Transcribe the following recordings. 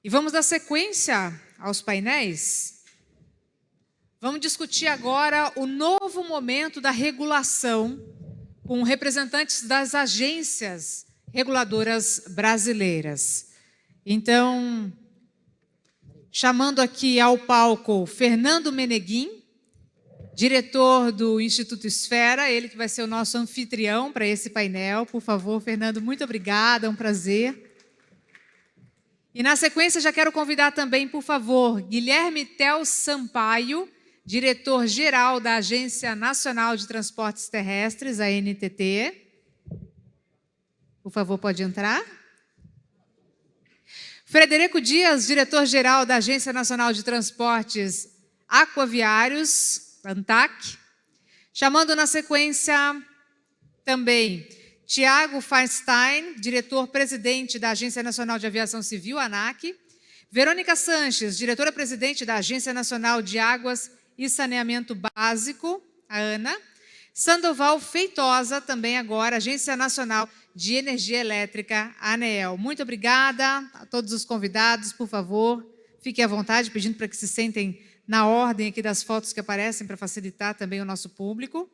E vamos dar sequência aos painéis. Vamos discutir agora o novo momento da regulação com representantes das agências reguladoras brasileiras. Então, chamando aqui ao palco Fernando Meneguin, diretor do Instituto Esfera, ele que vai ser o nosso anfitrião para esse painel. Por favor, Fernando, muito obrigada, é um prazer. E na sequência já quero convidar também, por favor, Guilherme Tel Sampaio, diretor-geral da Agência Nacional de Transportes Terrestres, a ANTT. Por favor, pode entrar. Frederico Dias, diretor-geral da Agência Nacional de Transportes Aquaviários, ANTAC. Chamando na sequência também Tiago Feinstein, diretor-presidente da Agência Nacional de Aviação Civil, ANAC. Verônica Sanches, diretora-presidente da Agência Nacional de Águas e Saneamento Básico, a ANA. Sandoval Feitosa, também agora, Agência Nacional de Energia Elétrica, a ANEEL. Muito obrigada a todos os convidados, por favor, fiquem à vontade, pedindo para que se sentem na ordem aqui das fotos que aparecem, para facilitar também o nosso público.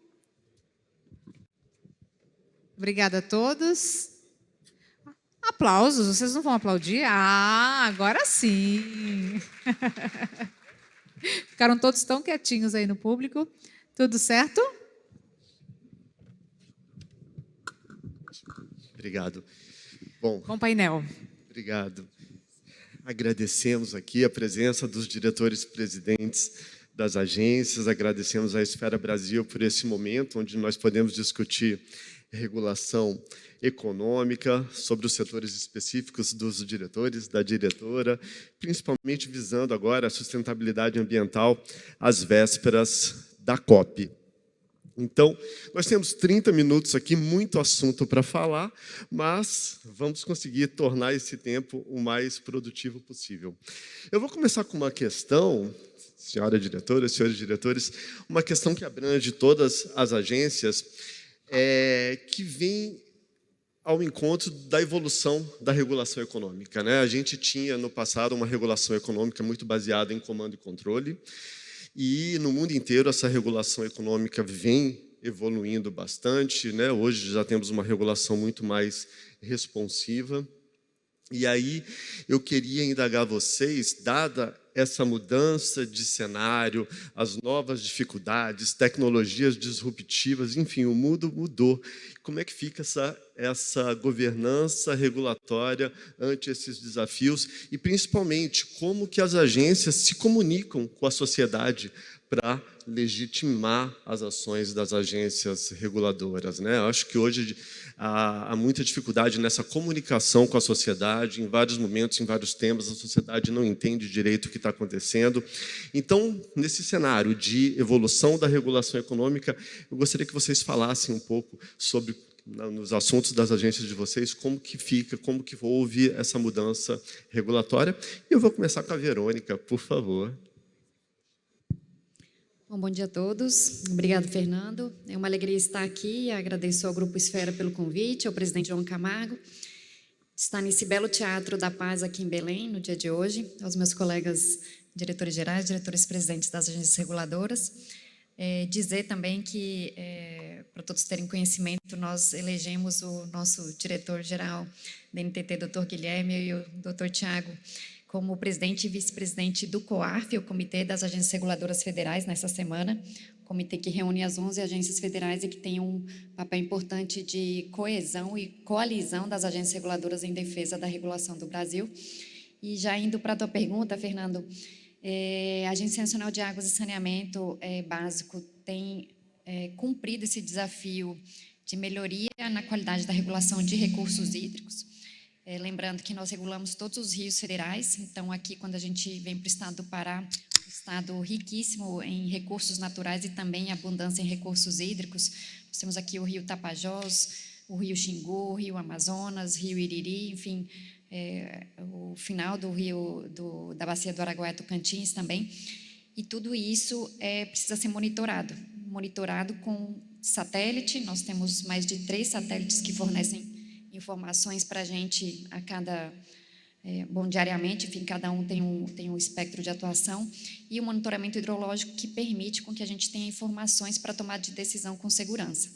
Obrigada a todos. Aplausos, vocês não vão aplaudir? Ah, agora sim. Ficaram todos tão quietinhos aí no público. Tudo certo? Obrigado. Bom painel. Obrigado. Agradecemos aqui a presença dos diretores-presidentes das agências, agradecemos à Esfera Brasil por esse momento, onde nós podemos discutir regulação econômica sobre os setores específicos dos diretores, da diretora, principalmente visando agora a sustentabilidade ambiental às vésperas da COP. Então, nós temos 30 minutos aqui, muito assunto para falar, mas vamos conseguir tornar esse tempo o mais produtivo possível. Eu vou começar com uma questão, senhora diretora, senhores diretores, uma questão que abrange todas as agências, que vem ao encontro da evolução da regulação econômica, né? A gente tinha, no passado, uma regulação econômica muito baseada em comando e controle, e no mundo inteiro essa regulação econômica vem evoluindo bastante, né? Hoje já temos uma regulação muito mais responsiva. E aí eu queria indagar vocês, dada essa mudança de cenário, as novas dificuldades, tecnologias disruptivas, enfim, o mundo mudou. Como é que fica essa governança regulatória ante esses desafios e, principalmente, como que as agências se comunicam com a sociedade para legitimar as ações das agências reguladoras, né? Eu acho que hoje há muita dificuldade nessa comunicação com a sociedade, em vários momentos, em vários temas, a sociedade não entende direito o que está acontecendo. Então, nesse cenário de evolução da regulação econômica, eu gostaria que vocês falassem um pouco sobre, nos assuntos das agências de vocês, como que fica, como que houve essa mudança regulatória. E eu vou começar com a Verônica, por favor. Bom dia a todos. Obrigado, Fernando. É uma alegria estar aqui. Agradeço ao Grupo Esfera pelo convite, ao presidente João Camargo, de estar nesse belo Teatro da Paz aqui em Belém, no dia de hoje, aos meus colegas diretores gerais, diretores-presidentes das agências reguladoras. Dizer também que, para todos terem conhecimento, nós elegemos o nosso diretor-geral da NTT, Dr. Guilherme, e o Dr. Tiago, como presidente e vice-presidente do COARF, o Comitê das Agências Reguladoras Federais, nessa semana, comitê que reúne as 11 agências federais e que tem um papel importante de coesão e coalizão das agências reguladoras em defesa da regulação do Brasil. E já indo para a tua pergunta, Fernando, a Agência Nacional de Águas e Saneamento Básico tem cumprido esse desafio de melhoria na qualidade da regulação de recursos hídricos. Lembrando que nós regulamos todos os rios federais, então aqui quando a gente vem para o estado do Pará, um estado riquíssimo em recursos naturais e também abundância em recursos hídricos, nós temos aqui o rio Tapajós, o rio Xingu, o rio Amazonas, rio Iriri, enfim, o final do rio da bacia do Araguaia Tocantins também, e tudo isso precisa ser monitorado com satélite. Nós temos mais de 3 satélites que fornecem informações para a gente a cada diariamente, enfim, cada um tem um espectro de atuação, e o monitoramento hidrológico que permite com que a gente tenha informações para tomar de decisão com segurança.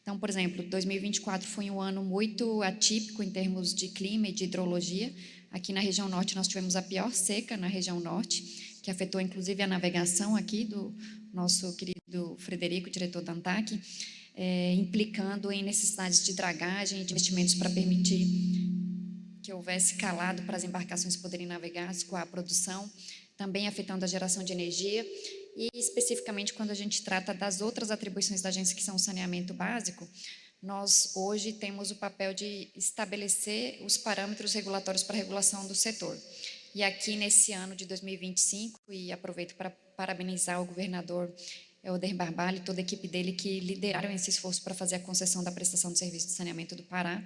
Então, por exemplo, 2024 foi um ano muito atípico em termos de clima e de hidrologia. Aqui na região norte nós tivemos a pior seca na região norte, que afetou inclusive a navegação aqui do nosso querido Frederico, diretor da ANTAC, implicando em necessidades de dragagem e de investimentos para permitir que houvesse calado para as embarcações poderem navegar, escoar a produção, também afetando a geração de energia, e especificamente quando a gente trata das outras atribuições da agência, que são o saneamento básico, nós hoje temos o papel de estabelecer os parâmetros regulatórios para a regulação do setor. E aqui nesse ano de 2025, e aproveito para parabenizar o governador Helder Barbalho e toda a equipe dele que lideraram esse esforço para fazer a concessão da prestação de serviço de saneamento do Pará.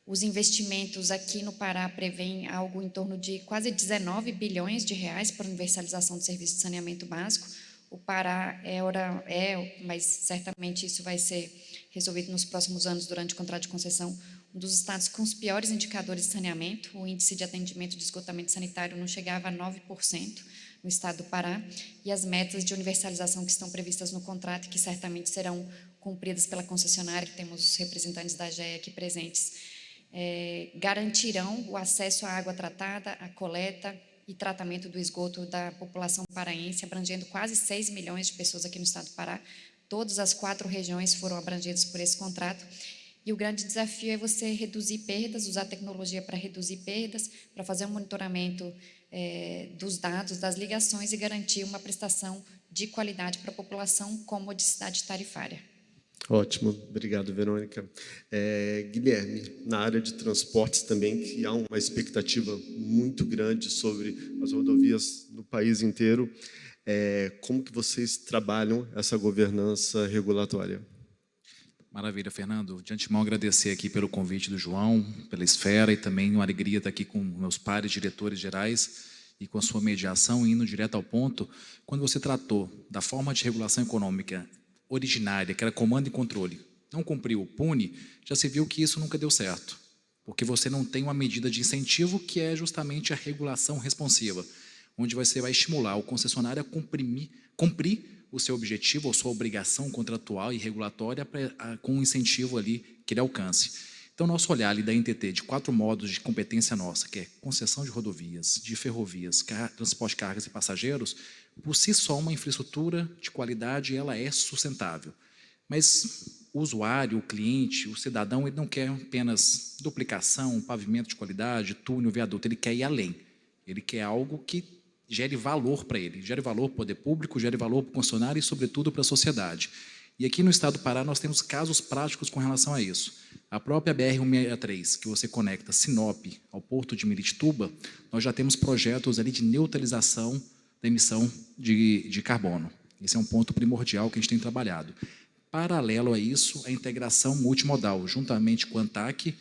Os investimentos aqui no Pará prevêem algo em torno de quase 19 bilhões de reais para a universalização do serviço de saneamento básico. O Pará mas certamente isso vai ser resolvido nos próximos anos durante o contrato de concessão, um dos estados com os piores indicadores de saneamento. O índice de atendimento de esgotamento sanitário não chegava a 9% no estado do Pará, e as metas de universalização que estão previstas no contrato e que certamente serão cumpridas pela concessionária, que temos os representantes da AGEA aqui presentes, garantirão o acesso à água tratada, a coleta e tratamento do esgoto da população paraense, abrangendo quase 6 milhões de pessoas aqui no estado do Pará. Todas as 4 regiões foram abrangidas por esse contrato. E o grande desafio é você reduzir perdas, usar tecnologia para reduzir perdas, para fazer um monitoramento dos dados, das ligações, e garantir uma prestação de qualidade para a população com modicidade tarifária. Ótimo, obrigado, Verônica. Guilherme, na área de transportes também, que há uma expectativa muito grande sobre as rodovias no país inteiro, como que vocês trabalham essa governança regulatória? Maravilha, Fernando. De antemão, agradecer aqui pelo convite do João, pela Esfera, e também uma alegria estar aqui com meus pares diretores gerais e com a sua mediação, indo direto ao ponto. Quando você tratou da forma de regulação econômica originária, que era comando e controle, não cumpriu o PUNE, já se viu que isso nunca deu certo, porque você não tem uma medida de incentivo, que é justamente a regulação responsiva, onde você vai estimular o concessionário a cumprir o seu objetivo ou sua obrigação contratual e regulatória com um incentivo ali que ele alcance. Então, nosso olhar ali da NTT, de 4 modos de competência nossa, que é concessão de rodovias, de ferrovias, transporte de cargas e passageiros, por si só, uma infraestrutura de qualidade, ela é sustentável. Mas o usuário, o cliente, o cidadão, ele não quer apenas duplicação, pavimento de qualidade, túnel, viaduto, ele quer ir além. Ele quer algo que gere valor para ele, gere valor para o poder público, gere valor para o concessionário e, sobretudo, para a sociedade. E aqui no estado do Pará nós temos casos práticos com relação a isso. A própria BR-163, que você conecta Sinop ao porto de Miritituba, nós já temos projetos ali de neutralização da emissão de carbono. Esse é um ponto primordial que a gente tem trabalhado. Paralelo a isso, a integração multimodal, juntamente com a ANTAC,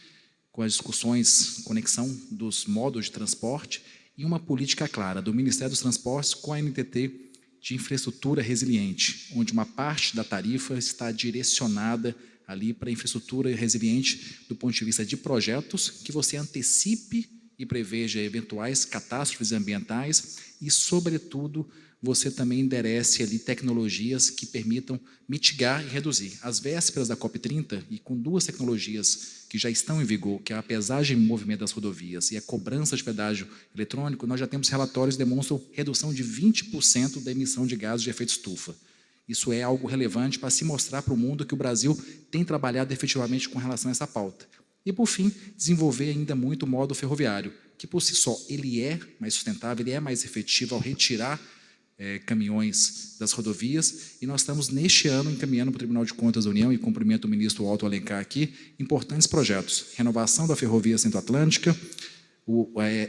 com as discussões, conexão dos modos de transporte, e uma política clara do Ministério dos Transportes com a NTT de infraestrutura resiliente, onde uma parte da tarifa está direcionada ali para a infraestrutura resiliente do ponto de vista de projetos, que você antecipe e preveja eventuais catástrofes ambientais e, sobretudo, você também enderece ali tecnologias que permitam mitigar e reduzir. Às vésperas da COP30, e com 2 tecnologias que já estão em vigor, que é a pesagem em movimento das rodovias e a cobrança de pedágio eletrônico, nós já temos relatórios que demonstram redução de 20% da emissão de gases de efeito estufa. Isso é algo relevante para se mostrar para o mundo que o Brasil tem trabalhado efetivamente com relação a essa pauta. E, por fim, desenvolver ainda muito o modo ferroviário, que por si só ele é mais sustentável, ele é mais efetivo ao retirar caminhões das rodovias, e nós estamos, neste ano, encaminhando para o Tribunal de Contas da União, e cumprimento o ministro Otto Alencar aqui, importantes projetos: renovação da ferrovia Centro-Atlântica,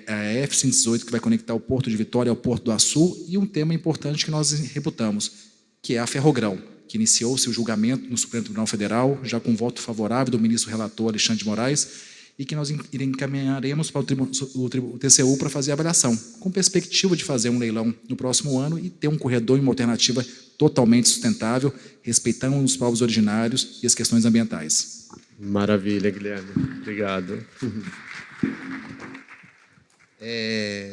a F-118, que vai conectar o Porto de Vitória ao Porto do Açu, e um tema importante que nós reputamos, que é a Ferrogrão, que iniciou-se o julgamento no Supremo Tribunal Federal, já com voto favorável do ministro relator Alexandre de Moraes, e que nós encaminharemos para o TCU para fazer a avaliação, com perspectiva de fazer um leilão no próximo ano e ter um corredor e uma alternativa totalmente sustentável, respeitando os povos originários e as questões ambientais. Maravilha, Guilherme. Obrigado.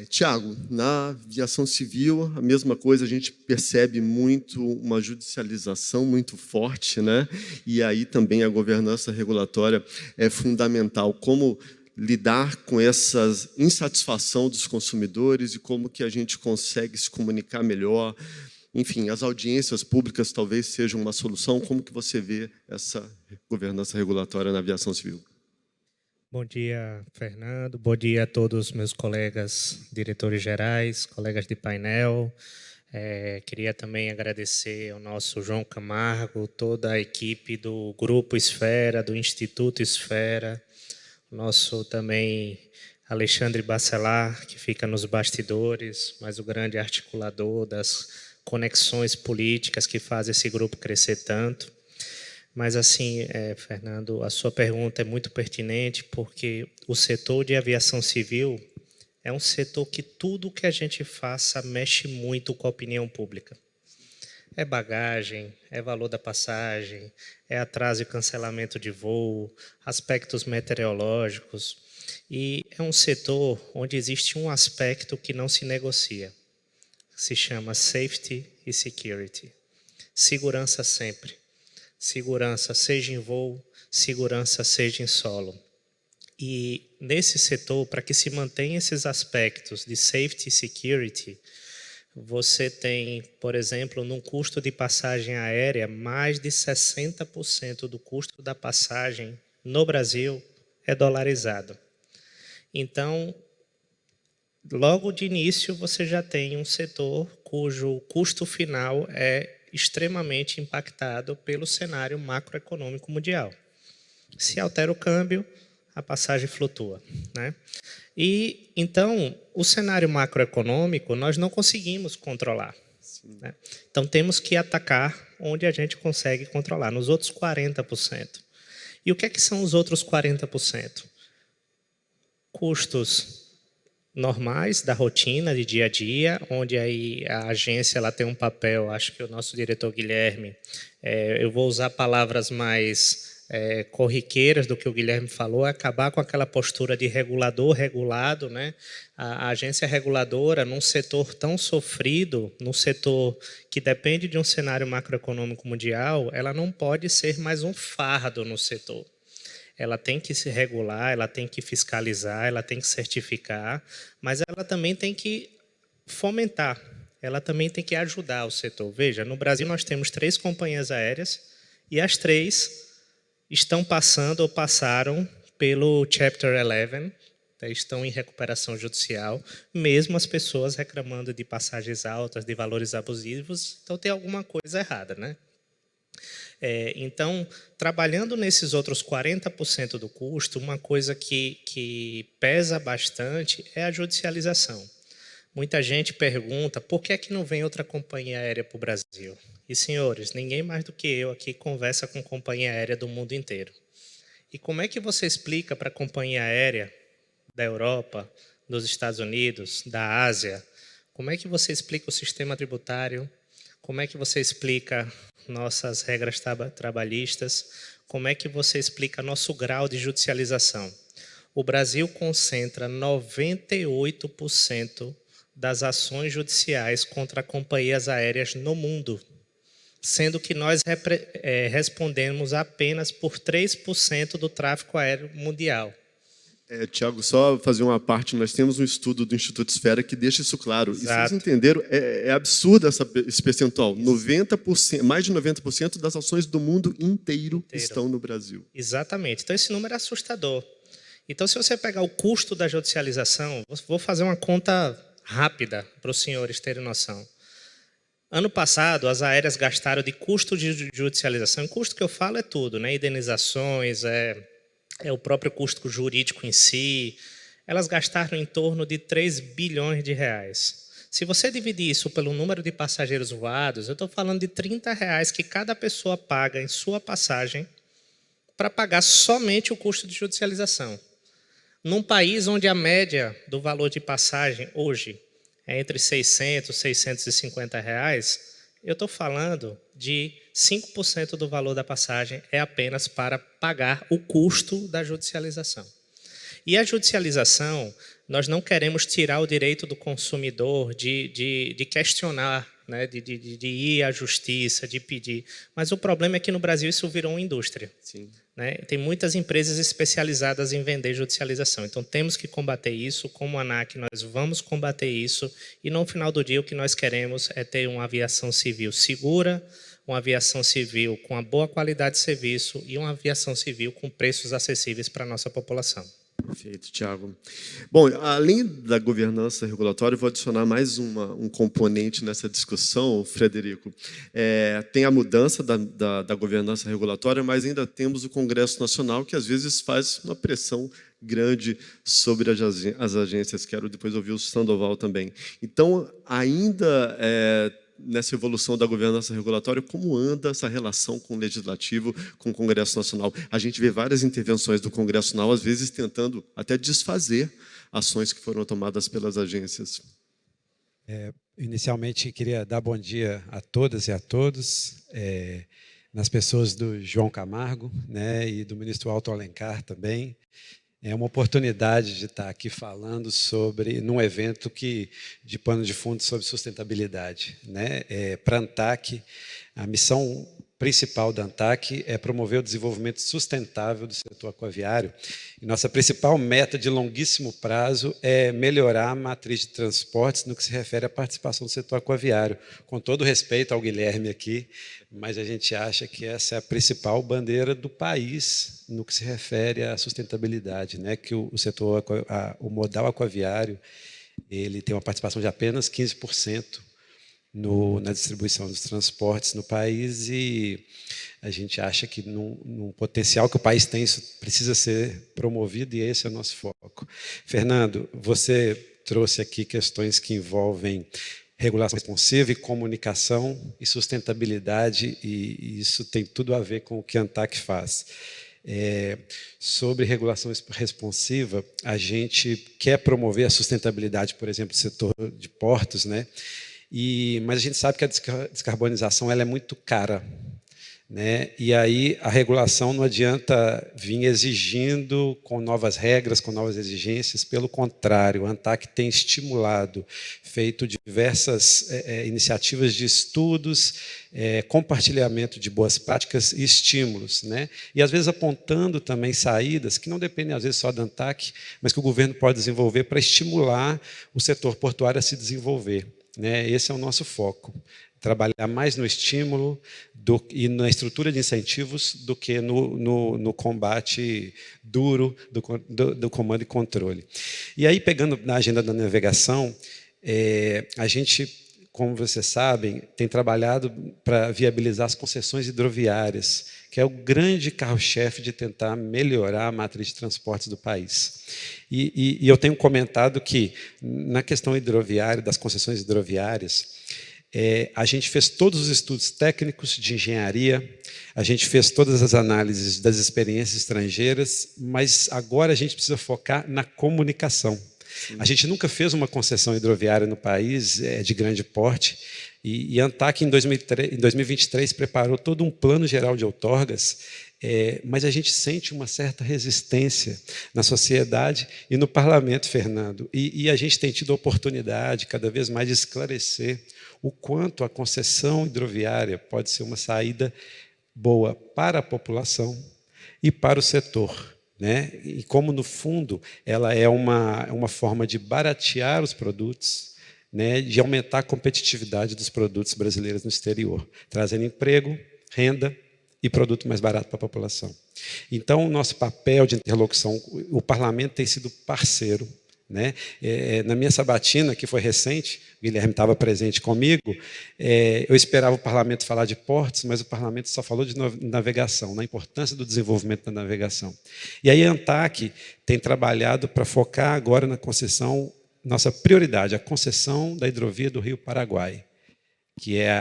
Tiago, na aviação civil, a mesma coisa, a gente percebe muito uma judicialização muito forte, né? E aí também a governança regulatória é fundamental. Como lidar com essa insatisfação dos consumidores e como que a gente consegue se comunicar melhor. Enfim, as audiências públicas talvez sejam uma solução. Como que você vê essa governança regulatória na aviação civil? Bom dia, Fernando. Bom dia a todos os meus colegas diretores gerais, colegas de painel. Queria também agradecer ao nosso João Camargo, toda a equipe do Grupo Esfera, do Instituto Esfera, nosso também Alexandre Bacelar, que fica nos bastidores, mas o grande articulador das conexões políticas que faz esse grupo crescer tanto. Mas, assim, Fernando, a sua pergunta é muito pertinente, porque o setor de aviação civil é um setor que tudo que a gente faça mexe muito com a opinião pública. É bagagem, é valor da passagem, é atraso e cancelamento de voo, aspectos meteorológicos. E é um setor onde existe um aspecto que não se negocia. Se chama safety e security. Segurança sempre. Segurança seja em voo, segurança seja em solo. E nesse setor, para que se mantenha esses aspectos de safety e security, você tem, por exemplo, num custo de passagem aérea, mais de 60% do custo da passagem no Brasil é dolarizado. Então, logo de início, você já tem um setor cujo custo final é extremamente impactado pelo cenário macroeconômico mundial. Se altera o câmbio, a passagem flutua, né? E, então, o cenário macroeconômico nós não conseguimos controlar, né? Então, temos que atacar onde a gente consegue controlar, nos outros 40%. E o que são os outros 40%? Custos normais da rotina, de dia a dia, onde aí a agência ela tem um papel, acho que o nosso diretor Guilherme, eu vou usar palavras mais corriqueiras do que o Guilherme falou, acabar com aquela postura de regulador regulado, né? A agência reguladora, num setor tão sofrido, num setor que depende de um cenário macroeconômico mundial, ela não pode ser mais um fardo no setor. Ela tem que se regular, ela tem que fiscalizar, ela tem que certificar, mas ela também tem que fomentar, ela também tem que ajudar o setor. Veja, no Brasil nós temos 3 companhias aéreas e as 3 estão passando ou passaram pelo Chapter 11, estão em recuperação judicial, mesmo as pessoas reclamando de passagens altas, de valores abusivos, então tem alguma coisa errada, né? Então, trabalhando nesses outros 40% do custo, uma coisa que pesa bastante é a judicialização. Muita gente pergunta por que é que não vem outra companhia aérea para o Brasil? E, senhores, ninguém mais do que eu aqui conversa com companhia aérea do mundo inteiro. E como é que você explica para a companhia aérea da Europa, dos Estados Unidos, da Ásia, como é que você explica o sistema tributário? Como é que você explica nossas regras trabalhistas? Como é que você explica nosso grau de judicialização? O Brasil concentra 98% das ações judiciais contra companhias aéreas no mundo, sendo que nós respondemos apenas por 3% do tráfego aéreo mundial. Tiago, só fazer uma parte, nós temos um estudo do Instituto Esfera que deixa isso claro. Exato. E vocês entenderam, é absurdo esse percentual. 90%, mais de 90% das ações do mundo inteiro estão no Brasil. Exatamente. Então, esse número é assustador. Então, se você pegar o custo da judicialização, vou fazer uma conta rápida para os senhores terem noção. Ano passado, as aéreas gastaram de custo de judicialização, custo que eu falo é tudo, né? Indenizações, é o próprio custo jurídico em si, elas gastaram em torno de 3 bilhões de reais. Se você dividir isso pelo número de passageiros voados, eu estou falando de R$30 que cada pessoa paga em sua passagem para pagar somente o custo de judicialização. Num país onde a média do valor de passagem hoje é entre R$600 e R$650, eu estou falando de 5% do valor da passagem é apenas para pagar o custo da judicialização. E a judicialização, nós não queremos tirar o direito do consumidor de questionar, né, de ir à justiça, de pedir. Mas o problema é que no Brasil isso virou uma indústria. Sim. Né? Tem muitas empresas especializadas em vender judicialização. Então, temos que combater isso. Como ANAC, nós vamos combater isso. E, no final do dia, o que nós queremos é ter uma aviação civil segura, uma aviação civil com uma boa qualidade de serviço e uma aviação civil com preços acessíveis para a nossa população. Perfeito, Tiago. Bom, além da governança regulatória, eu vou adicionar mais um componente nessa discussão, Frederico. Tem a mudança da governança regulatória, mas ainda temos o Congresso Nacional, que às vezes faz uma pressão grande sobre as agências. Quero depois ouvir o Sandoval também. Então, ainda nessa evolução da governança regulatória, como anda essa relação com o Legislativo, com o Congresso Nacional? A gente vê várias intervenções do Congresso Nacional, às vezes tentando até desfazer ações que foram tomadas pelas agências. Inicialmente, queria dar bom dia a todas e a todos, nas pessoas do João Camargo, né, e do ministro Alto Alencar também. É uma oportunidade de estar aqui falando num evento de pano de fundo sobre sustentabilidade. Né? Para a ANTAQ, a missão principal da ANTAQ é promover o desenvolvimento sustentável do setor aquaviário. E nossa principal meta de longuíssimo prazo é melhorar a matriz de transportes no que se refere à participação do setor aquaviário. Com todo respeito ao Guilherme aqui, mas a gente acha que essa é a principal bandeira do país no que se refere à sustentabilidade, né? Que o setor, o modal aquaviário, ele tem uma participação de apenas 15% na distribuição dos transportes no país, e a gente acha que num potencial que o país tem, isso precisa ser promovido, e esse é o nosso foco. Fernando, você trouxe aqui questões que envolvem regulação responsiva e comunicação e sustentabilidade, e isso tem tudo a ver com o que a ANTAQ faz. Sobre regulação responsiva, a gente quer promover a sustentabilidade, por exemplo, do setor de portos, né? Mas a gente sabe que a descarbonização ela é muito cara, né? E aí a regulação não adianta vir exigindo com novas regras, com novas exigências. Pelo contrário, a ANTAQ tem estimulado, feito diversas iniciativas de estudos, compartilhamento de boas práticas e estímulos, né? E às vezes apontando também saídas que não dependem às vezes só da ANTAQ, mas que o governo pode desenvolver para estimular o setor portuário a se desenvolver. Né? Esse é o nosso foco, trabalhar mais no estímulo e na estrutura de incentivos do que no combate duro do comando e controle. E aí, pegando na agenda da navegação, a gente, como vocês sabem, tem trabalhado para viabilizar as concessões hidroviárias, que é o grande carro-chefe de tentar melhorar a matriz de transportes do país. E eu tenho comentado que, na questão hidroviária, das concessões hidroviárias, a gente fez todos os estudos técnicos de engenharia, a gente fez todas as análises das experiências estrangeiras, mas agora a gente precisa focar na comunicação. Sim. A gente nunca fez uma concessão hidroviária no país de grande porte, e a ANTAQ, em 2023, preparou todo um plano geral de outorgas, mas a gente sente uma certa resistência na sociedade e no parlamento, Fernando. E a gente tem tido a oportunidade, cada vez mais, de esclarecer o quanto a concessão hidroviária pode ser uma saída boa para a população e para o setor. Né? E como, no fundo, ela é uma forma de baratear os produtos, né? De aumentar a competitividade dos produtos brasileiros no exterior, trazendo emprego, renda e produto mais barato para a população. Então, o nosso papel de interlocução, o parlamento tem sido parceiro. Né? Na minha sabatina, que foi recente, o Guilherme estava presente comigo, eu esperava o parlamento falar de portos, mas o parlamento só falou de navegação, na importância do desenvolvimento da navegação. E aí a ANTAQ tem trabalhado para focar agora na concessão, nossa prioridade, a concessão da hidrovia do Rio Paraguai, que é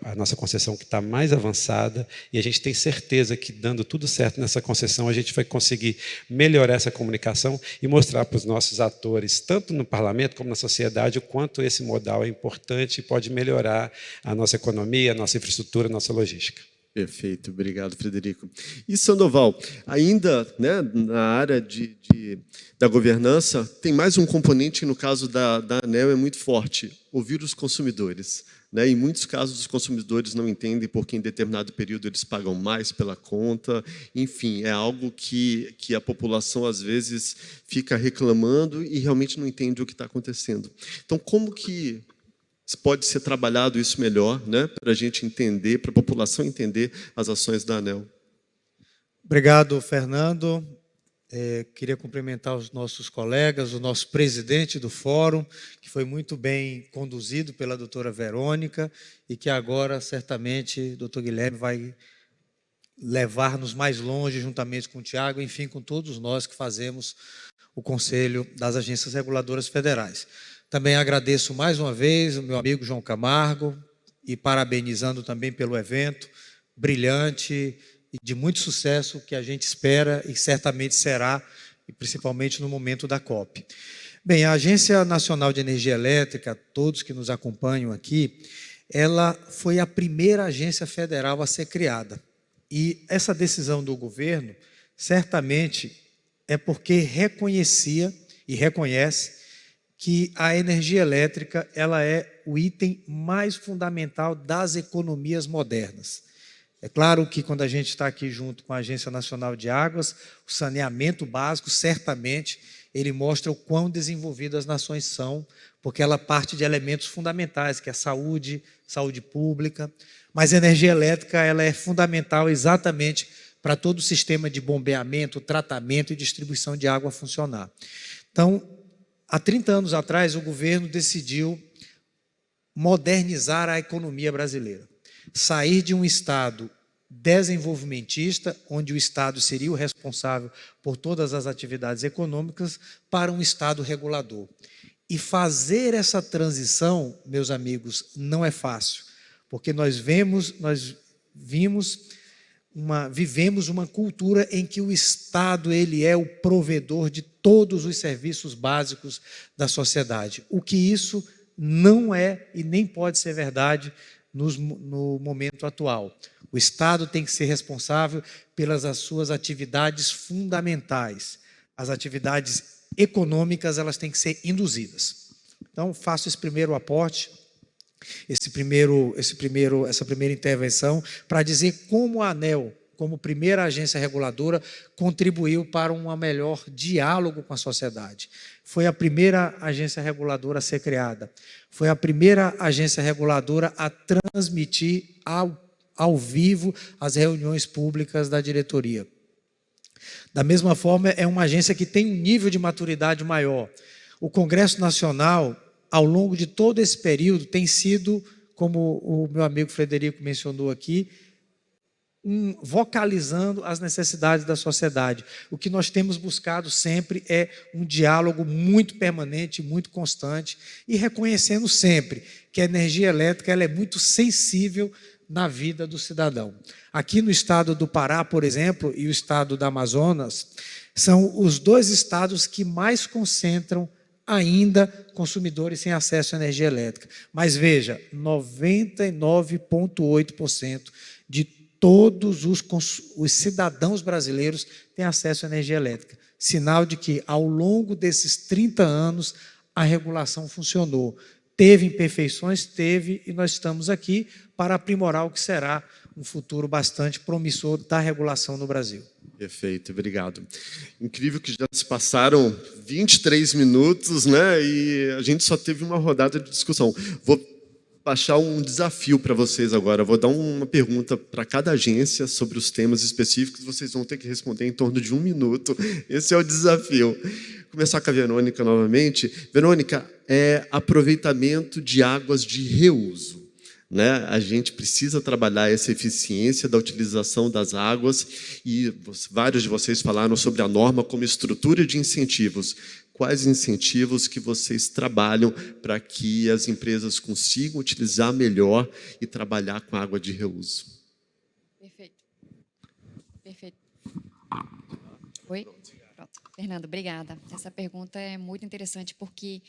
a nossa concessão que está mais avançada, e a gente tem certeza que, dando tudo certo nessa concessão, a gente vai conseguir melhorar essa comunicação e mostrar para os nossos atores, tanto no parlamento como na sociedade, o quanto esse modal é importante e pode melhorar a nossa economia, a nossa infraestrutura, a nossa logística. Perfeito, obrigado, Frederico. E, Sandoval, ainda, né, na área da governança, tem mais um componente que, no caso da ANEEL, é muito forte: ouvir os consumidores. Né? Em muitos casos, os consumidores não entendem porque, em determinado período, eles pagam mais pela conta. Enfim, é algo que a população, às vezes, fica reclamando e realmente não entende o que está acontecendo. Então, como que pode ser trabalhado isso melhor, né, para a gente entender, para a população entender as ações da ANEEL? Obrigado, Fernando. Queria cumprimentar os nossos colegas, o nosso presidente do fórum, que foi muito bem conduzido pela doutora Verônica e que agora, certamente, o doutor Guilherme vai levar-nos mais longe, juntamente com o Tiago, enfim, com todos nós que fazemos o Conselho das Agências Reguladoras Federais. Também agradeço mais uma vez o meu amigo João Camargo e parabenizando também pelo evento brilhante e de muito sucesso que a gente espera e certamente será, e principalmente no momento da COP. Bem, a Agência Nacional de Energia Elétrica, todos que nos acompanham aqui, ela foi a primeira agência federal a ser criada. E essa decisão do governo, certamente, é porque reconhecia e reconhece que a energia elétrica ela é o item mais fundamental das economias modernas. É claro que quando a gente está aqui junto com a Agência Nacional de Águas, o saneamento básico, certamente, ele mostra o quão desenvolvidas as nações são, porque ela parte de elementos fundamentais, que é saúde, saúde pública, mas a energia elétrica ela é fundamental exatamente para todo o sistema de bombeamento, tratamento e distribuição de água funcionar. Então, há 30 anos atrás, o governo decidiu modernizar a economia brasileira. Sair de um Estado desenvolvimentista, onde o Estado seria o responsável por todas as atividades econômicas, para um Estado regulador. E fazer essa transição, meus amigos, não é fácil, porque vivemos uma cultura em que o Estado ele é o provedor de todos os serviços básicos da sociedade, o que isso não é e nem pode ser verdade no momento atual. O Estado tem que ser responsável pelas suas atividades fundamentais. As atividades econômicas elas têm que ser induzidas. Então, faço esse primeiro aporte, essa primeira intervenção, para dizer como a ANEEL, como primeira agência reguladora, contribuiu para um melhor diálogo com a sociedade. Foi a primeira agência reguladora a ser criada. Foi a primeira agência reguladora a transmitir ao vivo as reuniões públicas da diretoria. Da mesma forma, é uma agência que tem um nível de maturidade maior. O Congresso Nacional, ao longo de todo esse período, tem sido, como o meu amigo Frederico mencionou aqui, vocalizando as necessidades da sociedade. O que nós temos buscado sempre é um diálogo muito permanente, muito constante, e reconhecendo sempre que a energia elétrica ela é muito sensível na vida do cidadão. Aqui no estado do Pará, por exemplo, e o estado do Amazonas, são os dois estados que mais concentram ainda consumidores sem acesso à energia elétrica. Mas veja, 99,8% de todos os cidadãos brasileiros têm acesso à energia elétrica. Sinal de que, ao longo desses 30 anos, a regulação funcionou. Teve imperfeições? Teve, e nós estamos aqui para aprimorar o que será um futuro bastante promissor da regulação no Brasil. Perfeito, obrigado. Incrível que já se passaram 23 minutos, né? E a gente só teve uma rodada de discussão. Vou baixar um desafio para vocês agora. Vou dar uma pergunta para cada agência sobre os temas específicos. Vocês vão ter que responder em torno de 1 minuto. Esse é o desafio. Vou começar com a Verônica novamente. Verônica, aproveitamento de águas de reuso. Né? A gente precisa trabalhar essa eficiência da utilização das águas e vários de vocês falaram sobre a norma como estrutura de incentivos. Quais incentivos que vocês trabalham para que as empresas consigam utilizar melhor e trabalhar com água de reuso? Perfeito. Perfeito. Oi? Pronto. Fernando, obrigada. Essa pergunta é muito interessante porque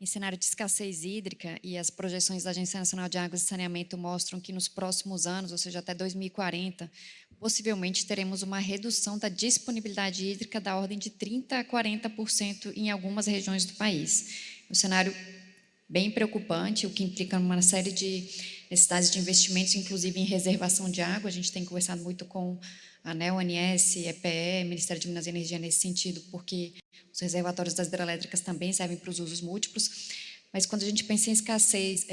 em cenário de escassez hídrica, e as projeções da Agência Nacional de Águas e Saneamento mostram que nos próximos anos, ou seja, até 2040, possivelmente teremos uma redução da disponibilidade hídrica da ordem de 30% a 40% em algumas regiões do país. Um cenário bem preocupante, o que implica uma série de necessidades de investimentos, inclusive em reservação de água. A gente tem conversado muito com a ANEEL, ANS, EPE, Ministério de Minas e Energia nesse sentido, porque os reservatórios das hidrelétricas também servem para os usos múltiplos. Mas quando a gente pensa em escassez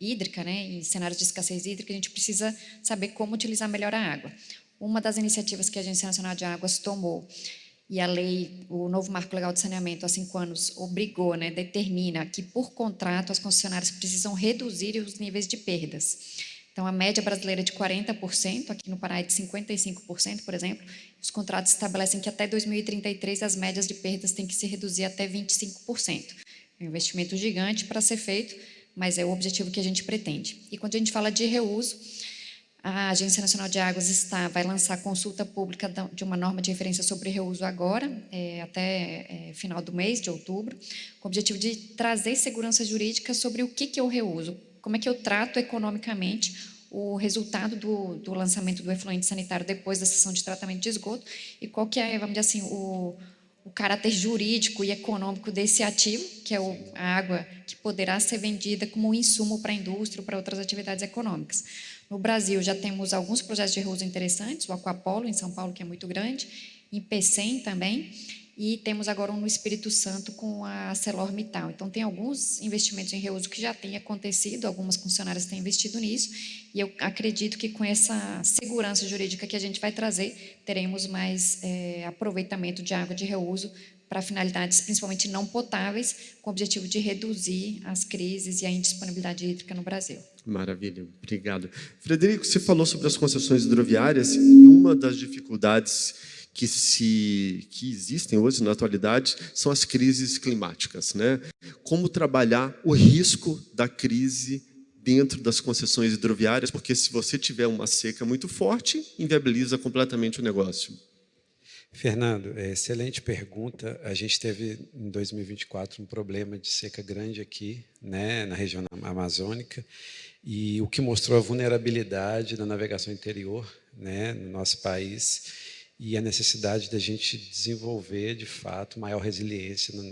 hídrica, né, em cenários de escassez hídrica, a gente precisa saber como utilizar melhor a água. Uma das iniciativas que a Agência Nacional de Águas tomou, e a lei, o novo Marco Legal de Saneamento, há 5 anos, obrigou, né, determina que, por contrato, as concessionárias precisam reduzir os níveis de perdas. Então, a média brasileira é de 40%, aqui no Pará é de 55%, por exemplo. Os contratos estabelecem que até 2033 as médias de perdas têm que se reduzir até 25%. É um investimento gigante para ser feito, mas é o objetivo que a gente pretende. E quando a gente fala de reuso, a Agência Nacional de Águas vai lançar consulta pública de uma norma de referência sobre reuso agora, até final do mês de outubro, com o objetivo de trazer segurança jurídica sobre o que é o reuso, como é que eu trato economicamente o resultado do lançamento do efluente sanitário depois da sessão de tratamento de esgoto e qual que é, vamos dizer assim, o caráter jurídico e econômico desse ativo, que é a água que poderá ser vendida como um insumo para a indústria ou para outras atividades econômicas. No Brasil, já temos alguns projetos de reuso interessantes, o Aquapolo, em São Paulo, que é muito grande, em Pecém também, e temos agora um no Espírito Santo com a ArcelorMittal. Então, tem alguns investimentos em reuso que já têm acontecido, algumas concessionárias têm investido nisso, e eu acredito que com essa segurança jurídica que a gente vai trazer, teremos mais aproveitamento de água de reuso para finalidades principalmente não potáveis, com o objetivo de reduzir as crises e a indisponibilidade hídrica no Brasil. Maravilha, obrigado. Frederico, você falou sobre as concessões hidroviárias e uma das dificuldades que existem hoje na atualidade são as crises climáticas, né? Como trabalhar o risco da crise dentro das concessões hidroviárias, porque se você tiver uma seca muito forte, inviabiliza completamente o negócio. Fernando, excelente pergunta. A gente teve, em 2024, um problema de seca grande aqui, né, na região amazônica, e o que mostrou a vulnerabilidade da navegação interior, né, no nosso país, e a necessidade da gente desenvolver, de fato, maior resiliência nos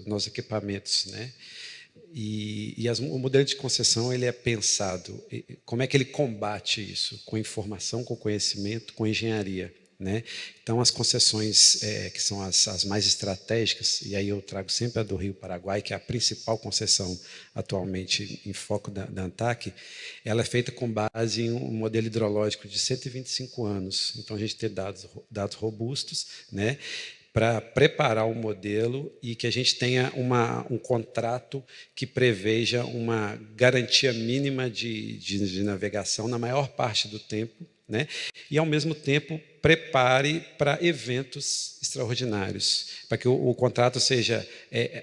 nossos equipamentos, né? O modelo de concessão ele é pensado, como é que ele combate isso? Com informação, com conhecimento, com engenharia, né? Então, as concessões que são as mais estratégicas, e aí eu trago sempre a do Rio Paraguai, que é a principal concessão atualmente em foco da ANTAQ, ela é feita com base em um modelo hidrológico de 125 anos. Então, a gente tem dados robustos, né, para preparar o modelo e que a gente tenha um contrato que preveja uma garantia mínima de navegação na maior parte do tempo, né? E, ao mesmo tempo, prepare para eventos extraordinários, para que o contrato seja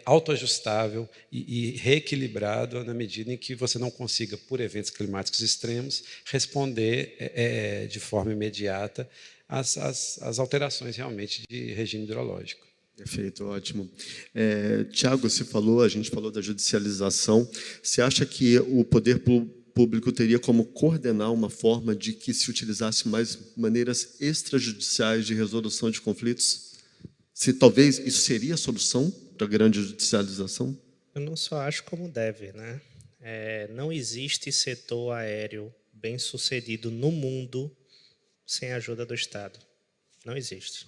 autoajustável e reequilibrado na medida em que você não consiga, por eventos climáticos extremos, responder de forma imediata às alterações realmente de regime hidrológico. Perfeito, ótimo. Tiago, a gente falou da judicialização. Você acha que o poder público teria como coordenar uma forma de que se utilizasse mais maneiras extrajudiciais de resolução de conflitos? Se talvez isso seria a solução para a grande judicialização? Eu não só acho como deve, né? Não existe setor aéreo bem sucedido no mundo sem a ajuda do Estado. Não existe.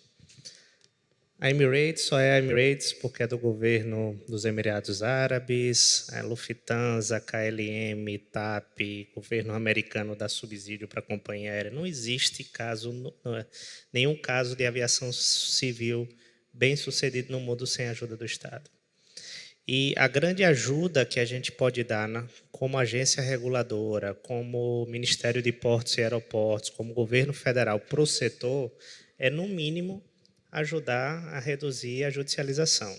A Emirates só é a Emirates porque é do governo dos Emirados Árabes, a Lufthansa, KLM, TAP, governo americano dá subsídio para a companhia aérea. Não existe nenhum caso de aviação civil bem sucedido no mundo sem a ajuda do Estado. E a grande ajuda que a gente pode dar, como agência reguladora, como Ministério de Portos e Aeroportos, como governo federal para o setor, é, no mínimo, ajudar a reduzir a judicialização.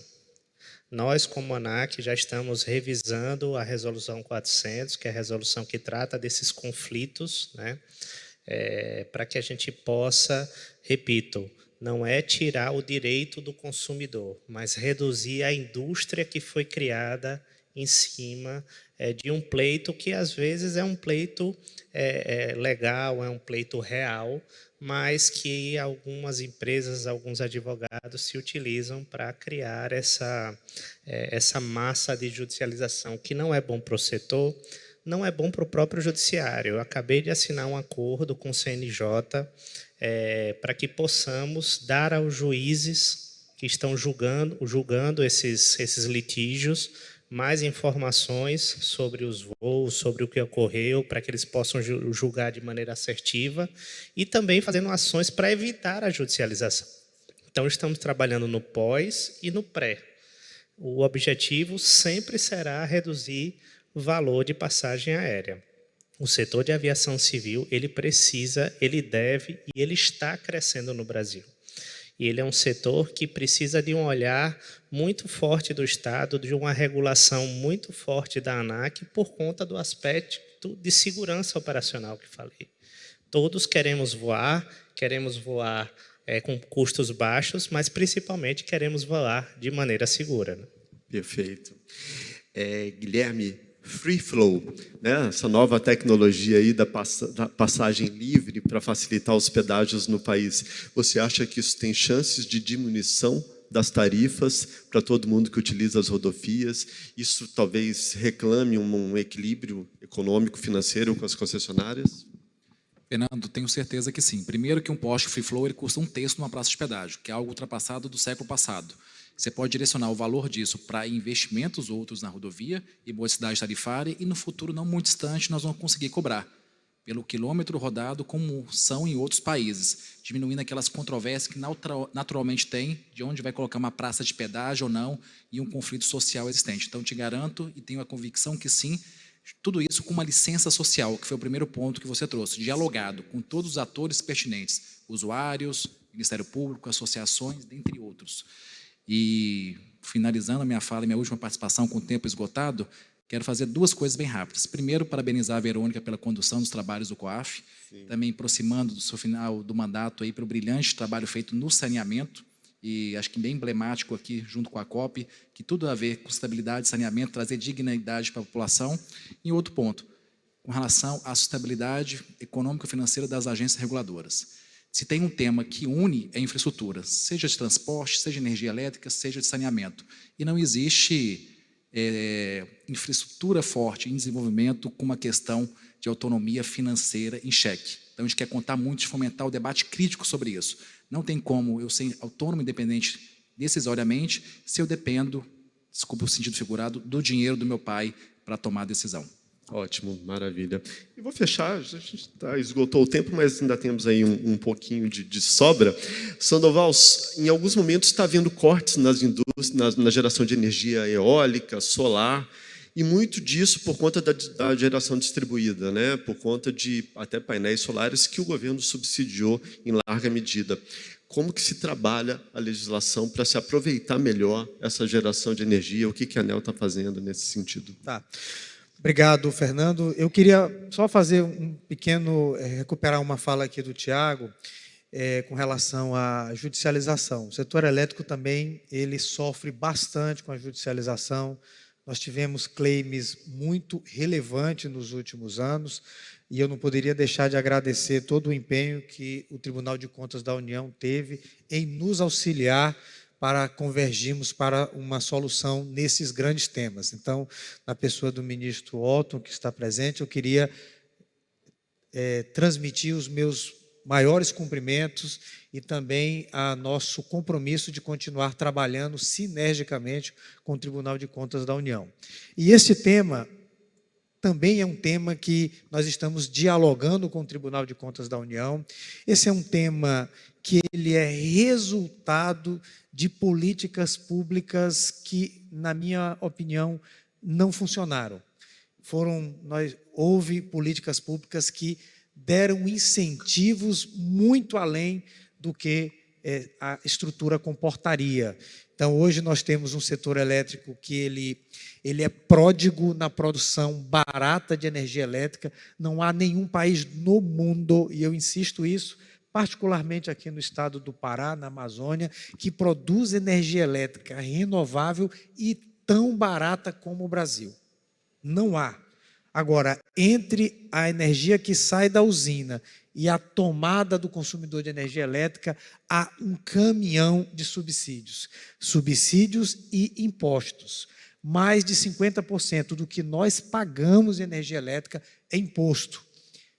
Nós, como ANAC, já estamos revisando a Resolução 400, que é a resolução que trata desses conflitos, né? Para que a gente possa, repito, não é tirar o direito do consumidor, mas reduzir a indústria que foi criada em cima de um pleito que, às vezes, é um pleito legal, é um pleito real, mas que algumas empresas, alguns advogados se utilizam para criar essa massa de judicialização, que não é bom para o setor, não é bom para o próprio judiciário. Eu acabei de assinar um acordo com o CNJ para que possamos dar aos juízes que estão julgando esses litígios mais informações sobre os voos, sobre o que ocorreu, para que eles possam julgar de maneira assertiva e também fazendo ações para evitar a judicialização. Então, estamos trabalhando no pós e no pré. O objetivo sempre será reduzir o valor de passagem aérea. O setor de aviação civil, ele precisa, ele deve e ele está crescendo no Brasil. E ele é um setor que precisa de um olhar muito forte do Estado, de uma regulação muito forte da ANAC, por conta do aspecto de segurança operacional que falei. Todos queremos voar com custos baixos, mas principalmente queremos voar de maneira segura, né? Perfeito. Guilherme, Free Flow, né? Essa nova tecnologia aí da passagem livre para facilitar os pedágios no país. Você acha que isso tem chances de diminuição das tarifas para todo mundo que utiliza as rodovias? Isso talvez reclame um equilíbrio econômico, financeiro com as concessionárias? Fernando, tenho certeza que sim. Primeiro que um poste Free Flow ele custa 1/3 numa praça de pedágio, que é algo ultrapassado do século passado. Você pode direcionar o valor disso para investimentos outros na rodovia e modicidade tarifária, e no futuro não muito distante nós vamos conseguir cobrar pelo quilômetro rodado, como são em outros países, diminuindo aquelas controvérsias que naturalmente tem de onde vai colocar uma praça de pedágio ou não e um conflito social existente. Então, te garanto e tenho a convicção que sim, tudo isso com uma licença social, que foi o primeiro ponto que você trouxe, dialogado com todos os atores pertinentes, usuários, Ministério Público, associações, dentre outros. E, finalizando a minha fala e minha última participação com o tempo esgotado, quero fazer duas coisas bem rápidas. Primeiro, parabenizar a Verônica pela condução dos trabalhos do COAF, também aproximando do seu final do mandato aí para o brilhante trabalho feito no saneamento, e acho que bem emblemático aqui, junto com a COP, que tudo a ver com estabilidade, saneamento, trazer dignidade para a população. E outro ponto, com relação à sustentabilidade econômico-financeira das agências reguladoras. Se tem um tema que une é infraestrutura, seja de transporte, seja de energia elétrica, seja de saneamento. E não existe infraestrutura forte em desenvolvimento com uma questão de autonomia financeira em xeque. Então, a gente quer contar muito de fomentar o debate crítico sobre isso. Não tem como eu ser autônomo, independente decisoriamente, se eu dependo, desculpa o sentido figurado, do dinheiro do meu pai para tomar a decisão. Ótimo, maravilha. E vou fechar, a gente esgotou o tempo, mas ainda temos aí um pouquinho de sobra. Sandoval, em alguns momentos está havendo cortes nas indústrias, na geração de energia eólica, solar, e muito disso por conta da geração distribuída, né? Por conta de até painéis solares que o governo subsidiou em larga medida. Como que se trabalha a legislação para se aproveitar melhor essa geração de energia? O que a ANEEL está fazendo nesse sentido? Tá. Obrigado, Fernando. Eu queria só fazer um pequeno, recuperar uma fala aqui do Tiago, com relação à judicialização. O setor elétrico também, ele sofre bastante com a judicialização. Nós tivemos claims muito relevantes nos últimos anos, e eu não poderia deixar de agradecer todo o empenho que o Tribunal de Contas da União teve em nos auxiliar para convergirmos para uma solução nesses grandes temas. Então, na pessoa do ministro Otton, que está presente, eu queria transmitir os meus maiores cumprimentos e também a nosso compromisso de continuar trabalhando sinergicamente com o Tribunal de Contas da União. E esse tema também é um tema que nós estamos dialogando com o Tribunal de Contas da União. Esse é um tema que ele é resultado de políticas públicas que, na minha opinião, não funcionaram. Houve políticas públicas que deram incentivos muito além do que a estrutura comportaria. Então, hoje nós temos um setor elétrico que ele é pródigo na produção barata de energia elétrica. Não há nenhum país no mundo, e eu insisto isso, particularmente aqui no estado do Pará, na Amazônia, que produz energia elétrica renovável e tão barata como o Brasil. Não há. Agora, entre a energia que sai da usina e a tomada do consumidor de energia elétrica, há um caminhão de subsídios. Subsídios e impostos. Mais de 50% do que nós pagamos em energia elétrica é imposto.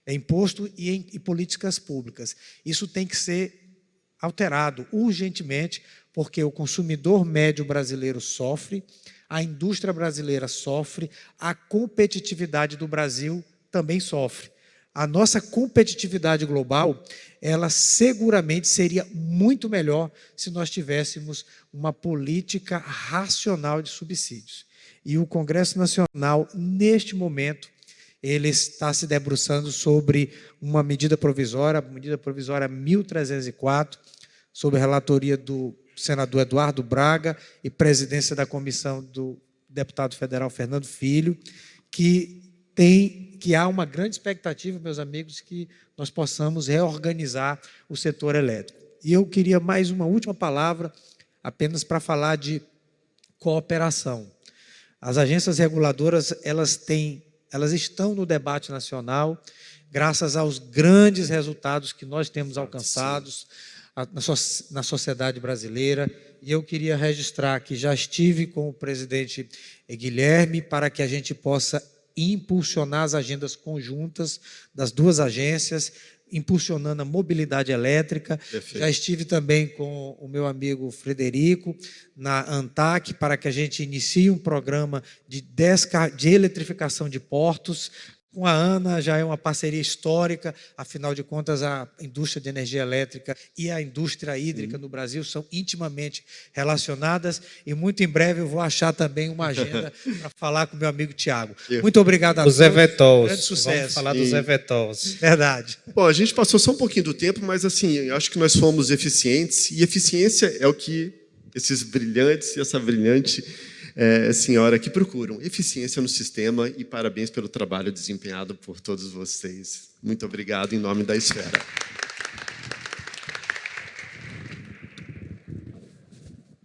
É imposto e políticas públicas. Isso tem que ser alterado urgentemente, porque o consumidor médio brasileiro sofre, a indústria brasileira sofre, a competitividade do Brasil também sofre. A nossa competitividade global, ela seguramente seria muito melhor se nós tivéssemos uma política racional de subsídios. E o Congresso Nacional, neste momento, ele está se debruçando sobre uma medida provisória, a medida provisória 1304, sob a relatoria do senador Eduardo Braga e presidência da comissão do deputado federal Fernando Filho, que há uma grande expectativa, meus amigos, que nós possamos reorganizar o setor elétrico. E eu queria mais uma última palavra, apenas para falar de cooperação. As agências reguladoras, elas estão no debate nacional, graças aos grandes resultados que nós temos alcançados na sociedade brasileira. E eu queria registrar que já estive com o presidente Guilherme para que a gente possa impulsionar as agendas conjuntas das duas agências, impulsionando a mobilidade elétrica. Perfeito. Já estive também com o meu amigo Frederico na ANTAC para que a gente inicie um programa de eletrificação de portos. Com a ANA já é uma parceria histórica, afinal de contas a indústria de energia elétrica e a indústria hídrica no Brasil são intimamente relacionadas e muito em breve eu vou achar também uma agenda para falar com o meu amigo Tiago. Muito obrigado a todos. Os Evetols. Grande sucesso. Vamos falar dos Evetols. Verdade. Bom, a gente passou só um pouquinho do tempo, mas assim, eu acho que nós fomos eficientes, e eficiência é o que esses brilhantes e essa brilhante senhora aqui procuram. Eficiência no sistema, e parabéns pelo trabalho desempenhado por todos vocês. Muito obrigado em nome da Esfera.